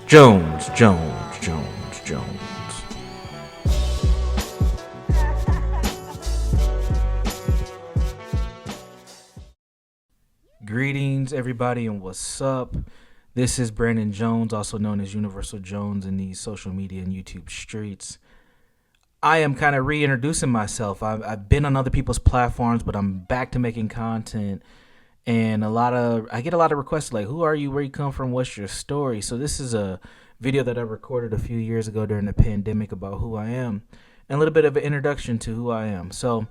Jones. Greetings, everybody, and what's up? This is Brandon Jones, also known as Universal Jones in these social media and YouTube streets. I am kind of reintroducing myself. I've been on other people's platforms, but I'm back to making content. And I get a lot of requests like, who are you, where you come from, what's your story? So this is a video that I recorded a few years ago during the pandemic about who I am and a little bit of an introduction to who I am. So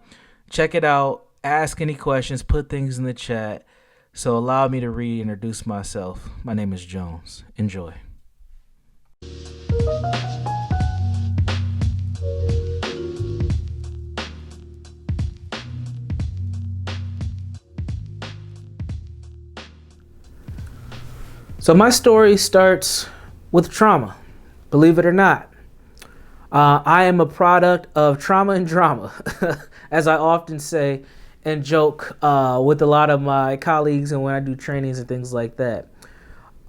check it out, ask any questions, put things in the chat. So allow me to reintroduce myself. My name is Jones. Enjoy. So my story starts with trauma, believe it or not. I am a product of trauma and drama, as I often say and joke with a lot of my colleagues and when I do trainings and things like that.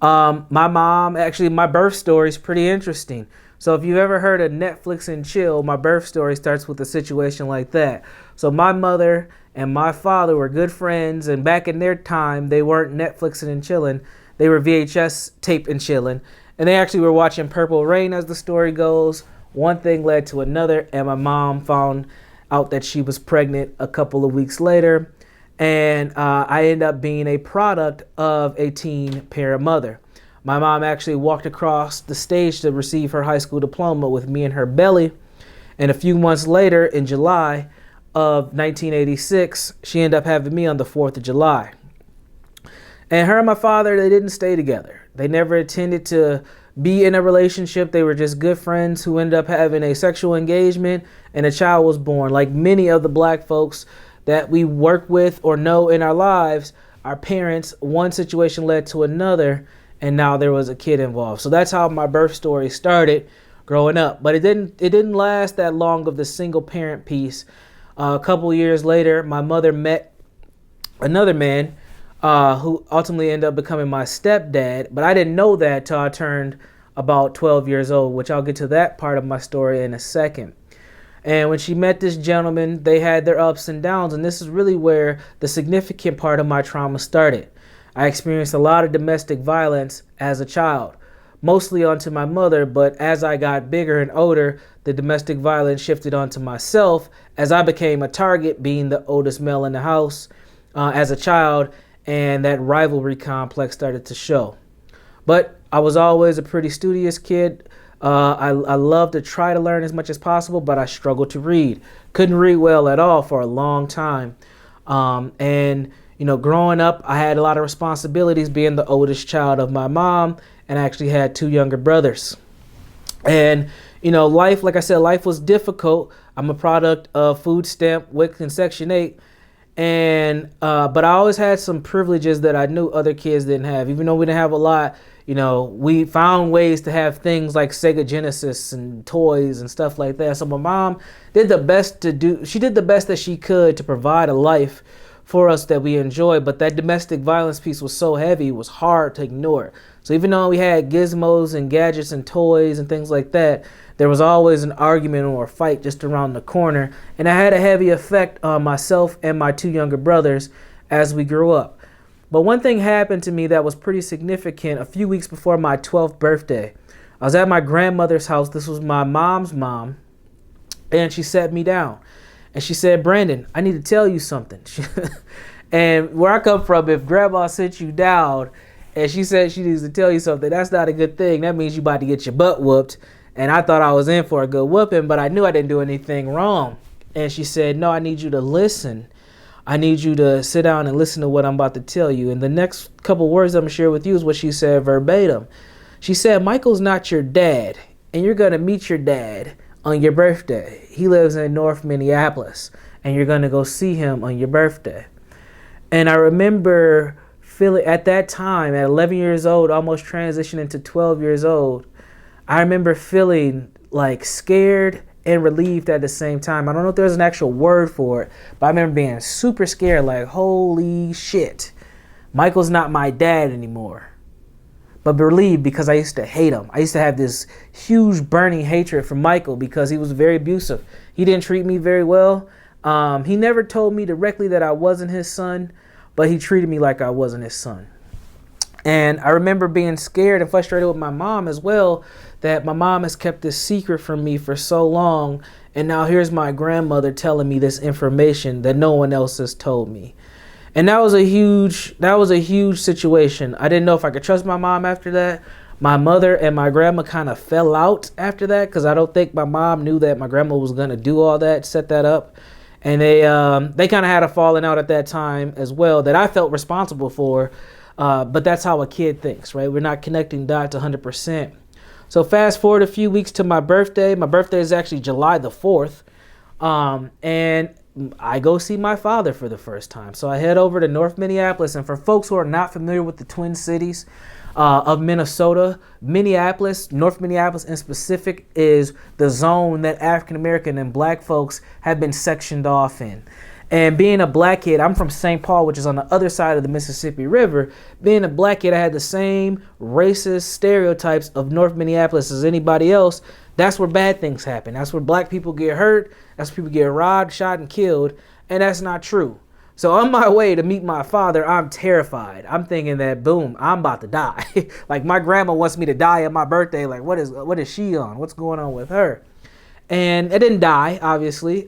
My mom, actually, my birth story is pretty interesting. So if you've ever heard of Netflix and chill, my birth story starts with a situation like that. So my mother and my father were good friends, and back in their time, they weren't Netflixing and chilling. They were VHS tape and chilling, and they actually were watching Purple Rain as the story goes. One thing led to another, and my mom found out that she was pregnant a couple of weeks later, and I ended up being a product of a teen parent mother. My mom actually walked across the stage to receive her high school diploma with me in her belly, and a few months later, in July of 1986, she ended up having me on the 4th of July. And her and my father, they didn't stay together. They never intended to be in a relationship. They were just good friends who ended up having a sexual engagement, and a child was born. Like many of the black folks that we work with or know in our lives, our parents, one situation led to another, and now there was a kid involved. So that's how my birth story started growing up. But it didn't last that long of the single parent piece. A couple years later, my mother met another man who ultimately ended up becoming my stepdad. But I didn't know that till I turned about 12 years old, which I'll get to that part of my story in a second. And when she met this gentleman, they had their ups and downs. And this is really where the significant part of my trauma started. I experienced a lot of domestic violence as a child, mostly onto my mother. But as I got bigger and older, the domestic violence shifted onto myself as I became a target, being the oldest male in the house as a child. And that rivalry complex started to show. But I was always a pretty studious kid. I loved to try to learn as much as possible, but I struggled to read. Couldn't read well at all for a long time. And, growing up, I had a lot of responsibilities being the oldest child of my mom, and I actually had 2 younger brothers. And, life, like I said, life was difficult. I'm a product of food stamp, WIC, and Section 8. And but I always had some privileges that I knew other kids didn't have. Even though we didn't have a lot, we found ways to have things like Sega Genesis and toys and stuff like that. So my mom did the best that she could to provide a life for us that we enjoyed. But that domestic violence piece was so heavy, it was hard to ignore. So even though we had gizmos and gadgets and toys and things like that, there was always an argument or a fight just around the corner. And it had a heavy effect on myself and my 2 younger brothers as we grew up. But one thing happened to me that was pretty significant a few weeks before my 12th birthday. I was at my grandmother's house. This was my mom's mom. And she sat me down. And she said, "Brandon, I need to tell you something." And where I come from, if grandma sits you down and she said she needs to tell you something, that's not a good thing. That means you about to get your butt whooped. And I thought I was in for a good whooping, but I knew I didn't do anything wrong. And she said, "No, I need you to listen. I need you to sit down and listen to what I'm about to tell you." And the next couple words I'm going to share with you is what she said verbatim. She said, "Michael's not your dad, and you're going to meet your dad on your birthday. He lives in North Minneapolis, and you're going to go see him on your birthday." And I remember feeling at that time, at 11 years old, almost transitioning to 12 years old, I remember feeling like scared and relieved at the same time. I don't know if there's an actual word for it, but I remember being super scared, like, holy shit, Michael's not my dad anymore. but believe because I used to hate him. I used to have this huge burning hatred for Michael because he was very abusive. He didn't treat me very well. He never told me directly that I wasn't his son, but he treated me like I wasn't his son. And I remember being scared and frustrated with my mom as well, that my mom has kept this secret from me for so long. And now here's my grandmother telling me this information that no one else has told me. And that was a huge situation. I didn't know if I could trust my mom after that. My mother and my grandma kind of fell out after that because I don't think my mom knew that my grandma was going to do all that, set that up. And they kind of had a falling out at that time as well that I felt responsible for. But that's how a kid thinks, right? We're not connecting dots 100%. So fast forward a few weeks to my birthday. My birthday is actually July the 4th. And I go see my father for the first time. So I head over to North Minneapolis. And for folks who are not familiar with the Twin Cities of Minnesota, North Minneapolis in specific, is the zone that African American and black folks have been sectioned off in. And being a black kid, I'm from St. Paul, which is on the other side of the Mississippi River. Being a black kid, I had the same racist stereotypes of North Minneapolis as anybody else. That's where bad things happen. That's where black people get hurt. That's where people get robbed, shot, and killed. And that's not true. So on my way to meet my father, I'm terrified. I'm thinking that, boom, I'm about to die. Like my grandma wants me to die on my birthday. Like, what is she on? What's going on with her? And I didn't die, obviously.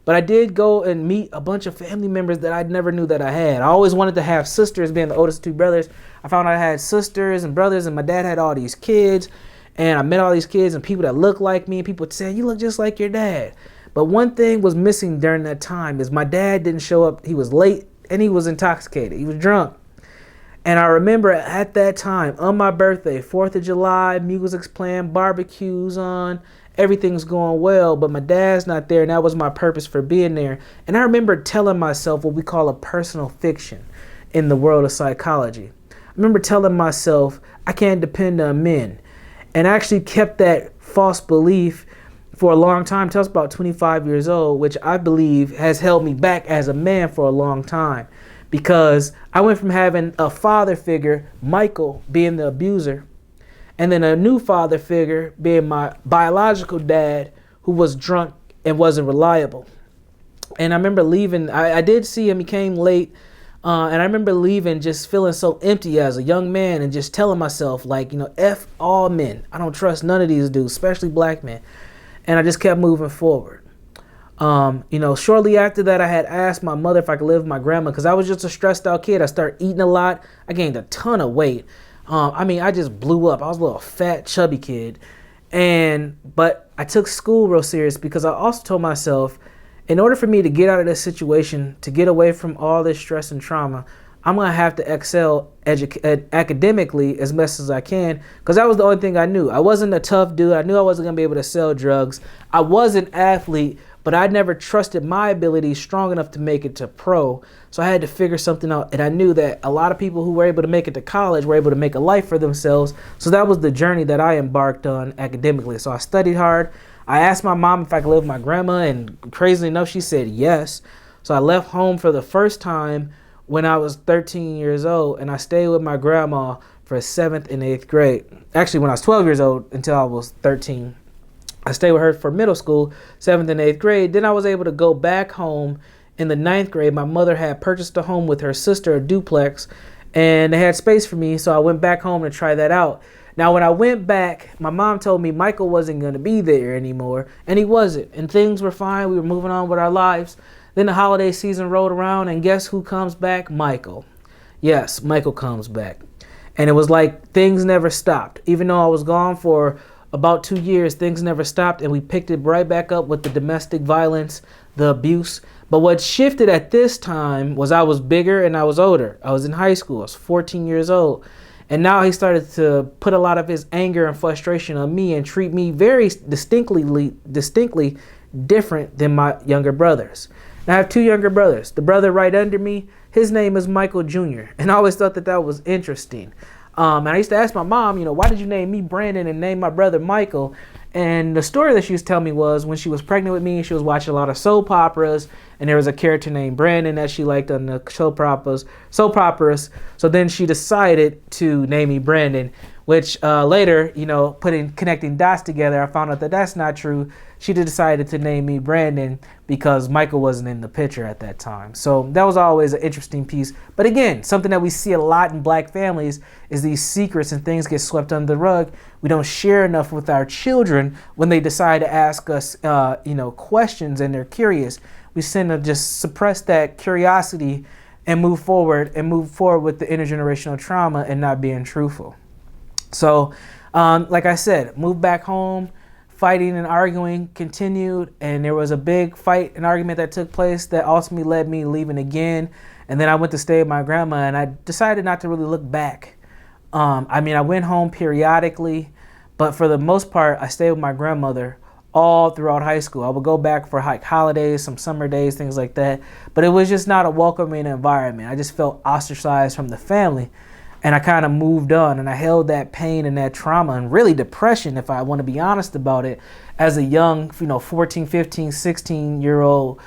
But I did go and meet a bunch of family members that I never knew that I had. I always wanted to have sisters, being the oldest two brothers. I found out I had sisters and brothers, and my dad had all these kids. And I met all these kids and people that look like me, and people would say, you look just like your dad. But one thing was missing during that time is my dad didn't show up. He was late and he was intoxicated. He was drunk. And I remember at that time, on my birthday, 4th of July, music's playing, barbecues on, everything's going well, but my dad's not there, and that was my purpose for being there. And I remember telling myself what we call a personal fiction in the world of psychology. I remember telling myself, I can't depend on men. And I actually kept that false belief for a long time, till I was about 25 years old, which I believe has held me back as a man for a long time. Because I went from having a father figure, Michael, being the abuser, and then a new father figure being my biological dad, who was drunk and wasn't reliable. And I remember leaving. I did see him. He came late. And I remember leaving just feeling so empty as a young man and just telling myself, like, F all men. I don't trust none of these dudes, especially black men. And I just kept moving forward. Shortly after that, I had asked my mother if I could live with my grandma because I was just a stressed out kid. I started eating a lot. I gained a ton of weight. I just blew up. I was a little fat, chubby kid. But I took school real serious because I also told myself, in order for me to get out of this situation, to get away from all this stress and trauma, I'm going to have to excel academically as best as I can, because that was the only thing I knew. I wasn't a tough dude. I knew I wasn't going to be able to sell drugs. I was an athlete, but I never trusted my abilities strong enough to make it to pro. So I had to figure something out. And I knew that a lot of people who were able to make it to college were able to make a life for themselves. So that was the journey that I embarked on academically. So I studied hard. I asked my mom if I could live with my grandma, and crazily enough, she said yes. So I left home for the first time when I was 13 years old, and I stayed with my grandma for 7th and 8th grade. Actually, when I was 12 years old until I was 13. I stayed with her for middle school, 7th and 8th grade. Then I was able to go back home in the 9th grade. My mother had purchased a home with her sister, a duplex, and they had space for me, so I went back home to try that out. Now, when I went back, my mom told me Michael wasn't going to be there anymore, and he wasn't. And things were fine. We were moving on with our lives. Then the holiday season rolled around, and guess who comes back? Michael. Yes, Michael comes back. And it was like things never stopped. Even though I was gone for about 2 years, things never stopped, and we picked it right back up with the domestic violence, the abuse. But what shifted at this time was I was bigger and I was older. I was in high school. I was 14 years old. And now he started to put a lot of his anger and frustration on me and treat me very distinctly different than my younger brothers. And I have 2 younger brothers. The brother right under me, his name is Michael Jr. And I always thought that was interesting. And I used to ask my mom, why did you name me Brandon and name my brother Michael? And the story that she was telling me was when she was pregnant with me, she was watching a lot of soap operas, and there was a character named Brandon that she liked on the soap operas. So then she decided to name me Brandon, which later, connecting dots together, I found out that that's not true. She decided to name me Brandon because Michael wasn't in the picture at that time. So that was always an interesting piece. But again, something that we see a lot in Black families is these secrets and things get swept under the rug. We don't share enough with our children when they decide to ask us, questions and they're curious. We tend to just suppress that curiosity and move forward with the intergenerational trauma and not being truthful. So, like I said, moved back home. Fighting and arguing continued, and there was a big fight and argument that took place that ultimately led me leaving again. And then I went to stay with my grandma, and I decided not to really look back. I went home periodically, but for the most part, I stayed with my grandmother all throughout high school. I would go back for holidays, some summer days, things like that. But it was just not a welcoming environment. I just felt ostracized from the family. And I kind of moved on, and I held that pain and that trauma and really depression, if I want to be honest about it, as a young, 14, 15, 16-year-old,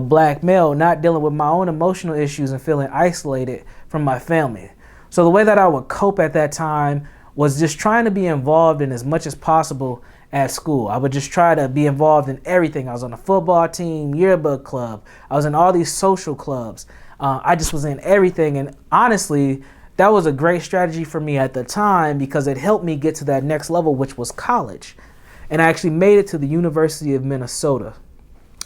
Black male, not dealing with my own emotional issues and feeling isolated from my family. So the way that I would cope at that time was just trying to be involved in as much as possible at school. I would just try to be involved in everything. I was on a football team, yearbook club. I was in all these social clubs. I just was in everything, and honestly, that was a great strategy for me at the time because it helped me get to that next level, which was college. And I actually made it to the University of Minnesota.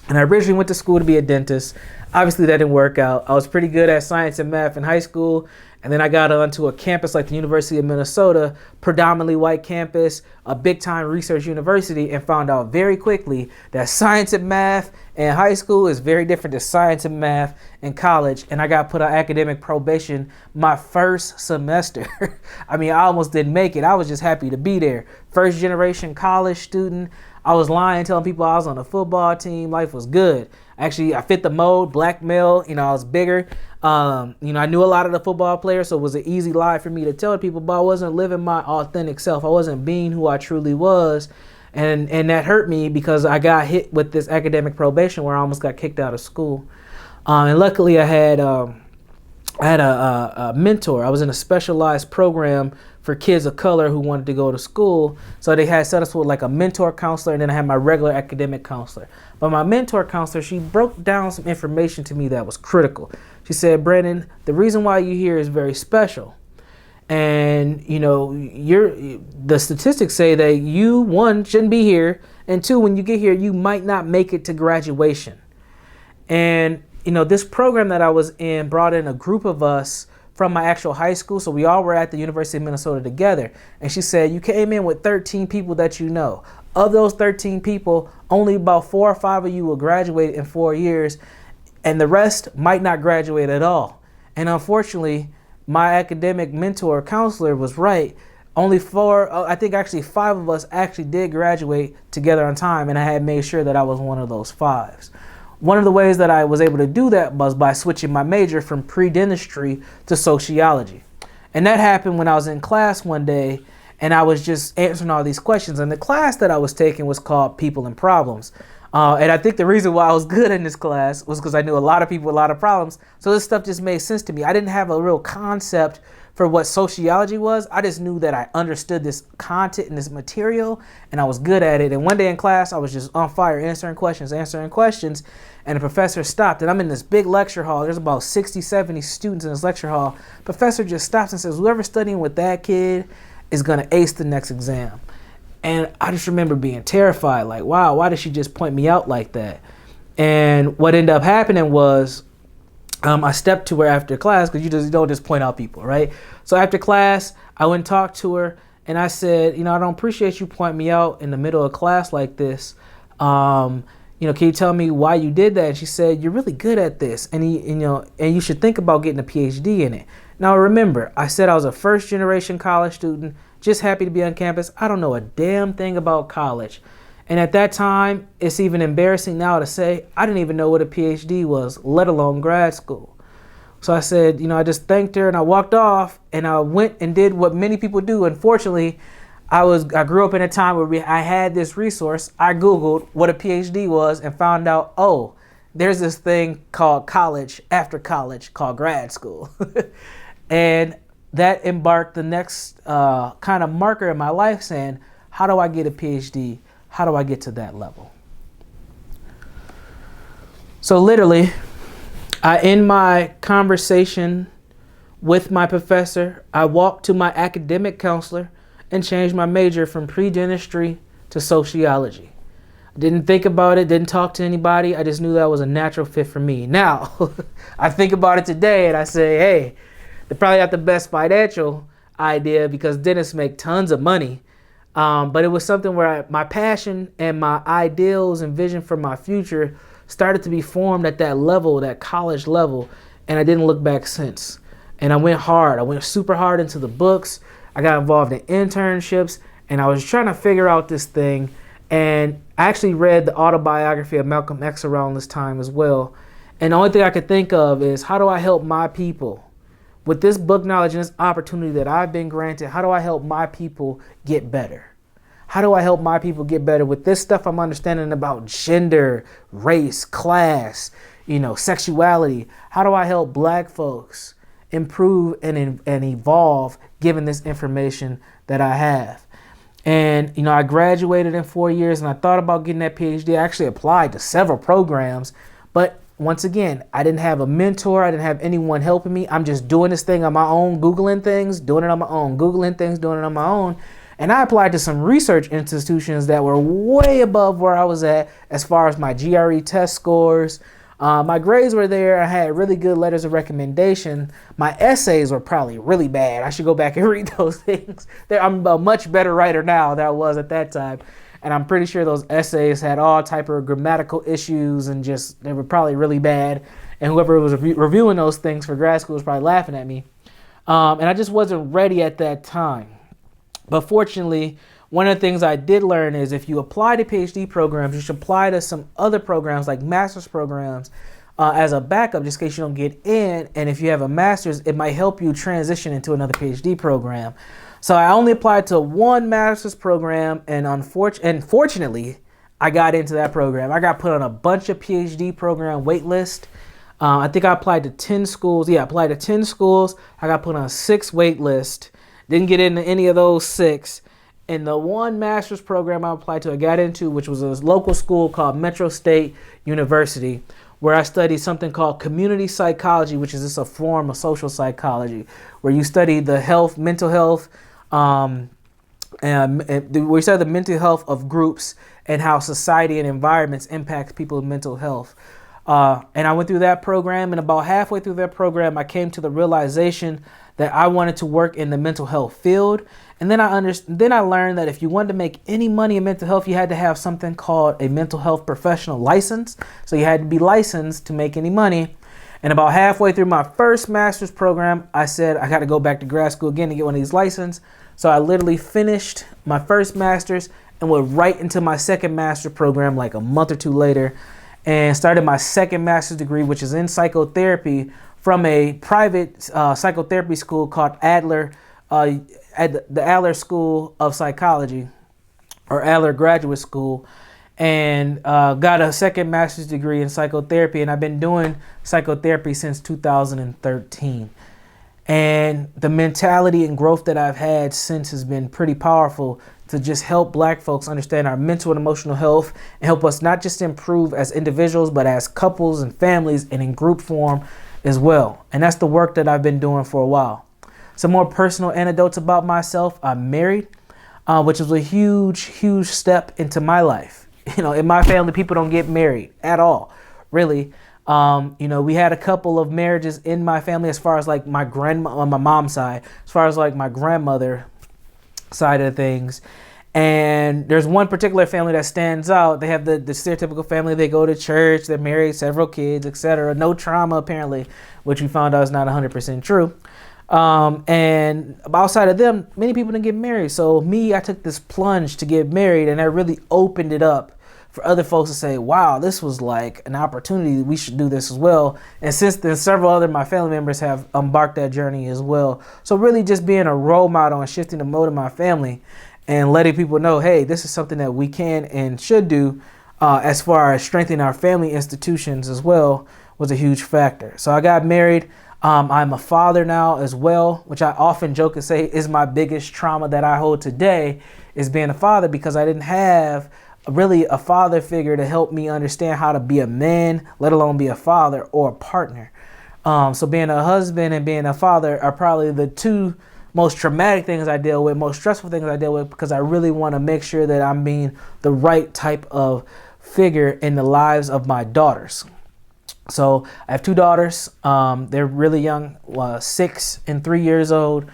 And I originally went to school to be a dentist. Obviously, that didn't work out. I was pretty good at science and math in high school. And then I got onto a campus like the University of Minnesota, predominantly white campus, a big-time research university, and found out very quickly that science and math in high school is very different than science and math in college. And I got put on academic probation my first semester. I almost didn't make it. I was just happy to be there. First generation college student. I was lying, telling people I was on a football team. Life was good. Actually, I fit the mold, Black male. I was bigger. I knew a lot of the football players, so it was an easy lie for me to tell people, but I wasn't living my authentic self. I wasn't being who I truly was. And that hurt me because I got hit with this academic probation where I almost got kicked out of school. And luckily I had a mentor. I was in a specialized program for kids of color who wanted to go to school. So they had set us with like a mentor counselor, and then I had my regular academic counselor. But my mentor counselor, she broke down some information to me that was critical. She said, Brandon, the reason why you're here is very special. And, the statistics say that you, one, shouldn't be here. And two, when you get here, you might not make it to graduation. And, this program that I was in brought in a group of us from my actual high school. So we all were at the University of Minnesota together. And she said, you came in with 13 people that you know. Of those 13 people, only about 4 or 5 of you will graduate in 4 years. And the rest might not graduate at all. And unfortunately, my academic mentor counselor was right. Only 5 of us actually did graduate together on time. And I had made sure that I was one of those 5s. One of the ways that I was able to do that was by switching my major from pre-dentistry to sociology. And that happened when I was in class one day and I was just answering all these questions. And the class that I was taking was called People and Problems. And I think the reason why I was good in this class was because I knew a lot of people with a lot of problems. So this stuff just made sense to me. I didn't have a real concept for what sociology was. I just knew that I understood this content and this material, and I was good at it. And one day in class, I was just on fire, answering questions. And the professor stopped, and I'm in this big lecture hall. There's about 60, 70 students in this lecture hall. Professor just stops and says, whoever's studying with that kid is going to ace the next exam. And I just remember being terrified, like, wow, why did she just point me out like that? And what ended up happening was I stepped to her after class, because you don't just point out people, right? So after class, I went and talked to her, and I said, I don't appreciate you pointing me out in the middle of class like this. Can you tell me why you did that? And she said, you're really good at this, and you should think about getting a PhD in it. Now remember, I said I was a first generation college student, just happy to be on campus. I don't know a damn thing about college. And at that time, it's even embarrassing now to say, I didn't even know what a PhD was, let alone grad school. So I said, I just thanked her and I walked off, and I went and did what many people do. Unfortunately, I grew up in a time where I had this resource. I Googled what a PhD was and found out, oh, there's this thing called college after college called grad school. And that embarked the next kind of marker in my life saying, how do I get a PhD? How do I get to that level? So literally, I end my conversation with my professor. I walked to my academic counselor and changed my major from pre-dentistry to sociology. I didn't think about it, didn't talk to anybody. I just knew that was a natural fit for me. Now, I think about it today and I say, hey, they're probably not the best financial idea because dentists make tons of money. But it was something where my passion and my ideals and vision for my future started to be formed at that level, that college level, and I didn't look back since. And I went hard. I went super hard into the books. I got involved in internships, and I was trying to figure out this thing. And I actually read the autobiography of MACMH around this time as well. And the only thing I could think of is, how do I help my people? With this book knowledge and this opportunity that I've been granted, how do I help my people get better? How do I help my people get better with this stuff I'm understanding about gender, race, class, sexuality? How do I help Black folks improve and evolve given this information that I have? And, I graduated in 4 years and I thought about getting that PhD. I actually applied to several programs, but once again, I didn't have a mentor. I didn't have anyone helping me. I'm just doing this thing on my own, Googling things, doing it on my own, Googling things, doing it on my own. And I applied to some research institutions that were way above where I was at as far as my GRE test scores. My grades were there. I had really good letters of recommendation. My essays were probably really bad. I should go back and read those things. I'm a much better writer now than I was at that time. And I'm pretty sure those essays had all type of grammatical issues and they were probably really bad. And whoever was reviewing those things for grad school was probably laughing at me. And I just wasn't ready at that time. But fortunately, one of the things I did learn is if you apply to PhD programs, you should apply to some other programs like master's programs as a backup just in case you don't get in. And if you have a master's, it might help you transition into another PhD program. So I only applied to one master's program, and fortunately, I got into that program. I got put on a bunch of PhD program wait list. I think I applied to 10 schools. Yeah, I applied to 10 schools. I got put on 6 wait list. Didn't get into any of those 6. And the one master's program I applied to, I got into, which was a local school called Metro State University, where I studied something called community psychology, which is just a form of social psychology, where you study the health, mental health, and we study the mental health of groups and how society and environments impact people's mental health. And I went through that program, and about halfway through that program, I came to the realization that I wanted to work in the mental health field. And then I learned that if you wanted to make any money in mental health, you had to have something called a mental health professional license. So you had to be licensed to make any money. And about halfway through my first master's program, I said, I got to go back to grad school again to get one of these licenses. So I literally finished my first master's and went right into my second master's program like a month or 2 later, and started my second master's degree, which is in psychotherapy, from a private psychotherapy school called Adler, at the Adler School of Psychology, or Adler Graduate School, and got a second master's degree in psychotherapy. And I've been doing psychotherapy since 2013. And the mentality and growth that I've had since has been pretty powerful to just help Black folks understand our mental and emotional health and help us not just improve as individuals, but as couples and families and in group form as well. And that's the work that I've been doing for a while. Some more personal anecdotes about myself. I'm married, which was a huge step into my life. In my family, people don't get married at all, really. We had a couple of marriages in my family as far as like my grandma on my mom's side, as far as like my grandmother side of things. And there's one particular family that stands out. They have the stereotypical family. They go to church, they're married, several kids, etc. No trauma, apparently, which we found out is not 100% true. And outside of them, many people didn't get married. So I took this plunge to get married, and that really opened it up for other folks to say, wow, this was like an opportunity. We should do this as well. And since then, several other my family members have embarked that journey as well. So really just being a role model and shifting the mode of my family. and letting people know, hey, this is something that we can and should do, as far as strengthening our family institutions as well, was a huge factor. So I got married. I'm a father now as well, which I often joke and say is my biggest trauma that I hold today, is being a father, because I didn't have really a father figure to help me understand how to be a man, let alone be a father or a partner. So being a husband and being a father are probably the two most traumatic things I deal with, most stressful things I deal with, because I really want to make sure that I'm being the right type of figure in the lives of my daughters. So I have two daughters. They're really young, 6 and 3 years old.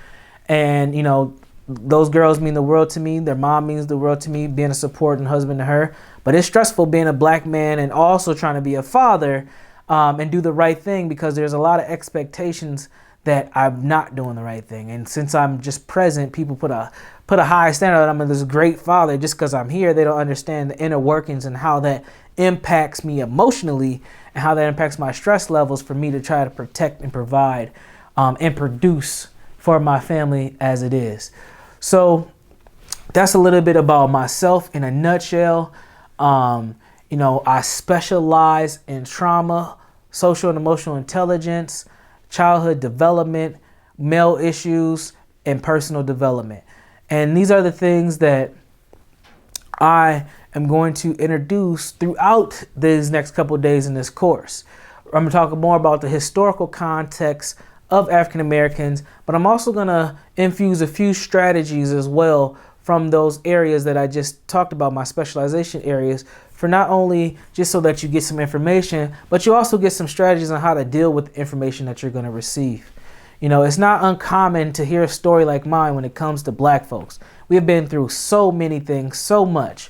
And, you know, those girls mean the world to me. Their mom means the world to me, being a supporting husband to her. But it's stressful being a black man and also trying to be a father, and do the right thing, because there's a lot of expectations that I'm not doing the right thing. And since I'm just present, people put a high standard that I'm this great father just because I'm here. They don't understand the inner workings and how that impacts me emotionally, and how that impacts my stress levels for me to try to protect and provide, and produce for my family as it is. So that's a little bit about myself in a nutshell. You know, I specialize in trauma, social and emotional intelligence, childhood development, male issues, and personal development. And these are the things that I am going to introduce throughout these next couple of days in this course. I'm going to talk more about the historical context of African Americans, but I'm also going to infuse a few strategies as well from those areas that I just talked about, my specialization areas, for not only just so that you get some information, but you also get some strategies on how to deal with the information that you're going to receive. You know, it's not uncommon to hear a story like mine when it comes to black folks. We have been through so many things, so much.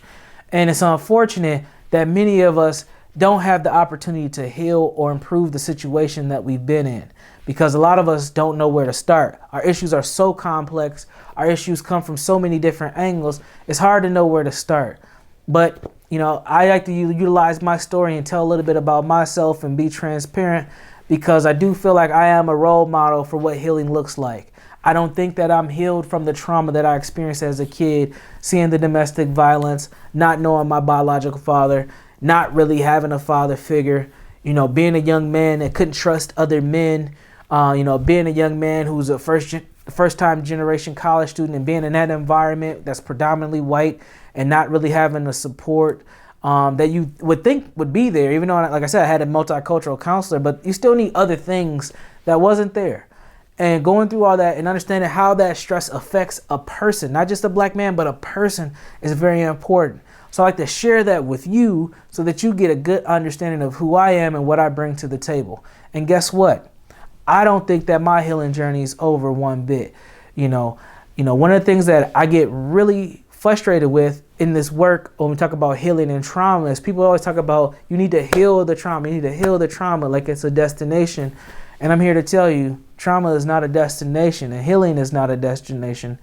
And it's unfortunate that many of us don't have the opportunity to heal or improve the situation that we've been in, because a lot of us don't know where to start. Our issues are so complex. Our issues come from so many different angles. It's hard to know where to start. But, you know, I like to utilize my story and tell a little bit about myself and be transparent, because I do feel like I am a role model for what healing looks like. I don't think that I'm healed from the trauma that I experienced as a kid, seeing the domestic violence, not knowing my biological father, not really having a father figure, you know, being a young man that couldn't trust other men, you know, being a young man who's a first-time generation college student and being in that environment that's predominantly white and not really having the support that you would think would be there, even though, like I said, I had a multicultural counselor, but you still need other things that wasn't there. And going through all that and understanding how that stress affects a person, not just a black man, but a person, is very important. So I like to share that with you so that you get a good understanding of who I am and what I bring to the table. And guess what? I don't think that my healing journey is over one bit. You know, one of the things that I get really frustrated with in this work when we talk about healing and trauma is people always talk about, you need to heal the trauma, you need to heal the trauma like it's a destination. And I'm here to tell you, trauma is not a destination and healing is not a destination.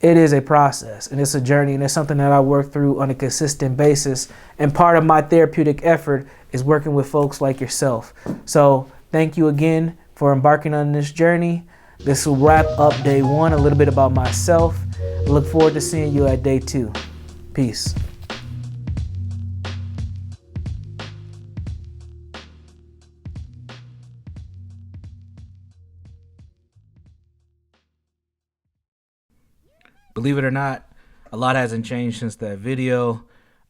It is a process and it's a journey, and it's something that I work through on a consistent basis. And part of my therapeutic effort is working with folks like yourself. So thank you again for embarking on this journey. This will wrap up day 1, a little bit about myself. I look forward to seeing you at day 2. Peace. Believe it or not, a lot hasn't changed since that video,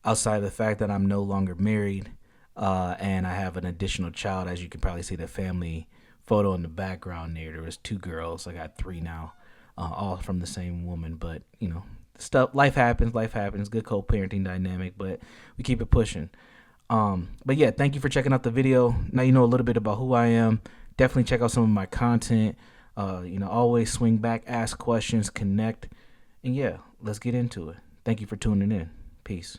outside of the fact that I'm no longer married, and I have an additional child. As you can probably see the family photo in the background there was 2 girls. I got 3 now, all from the same woman. But, you know, life happens, good co-parenting dynamic, but we keep it pushing. But yeah, thank you for checking out the video. Now you know a little bit about who I am. Definitely check out some of my content. Always swing back, ask questions, connect. And yeah, let's get into it. Thank you for tuning in. Peace.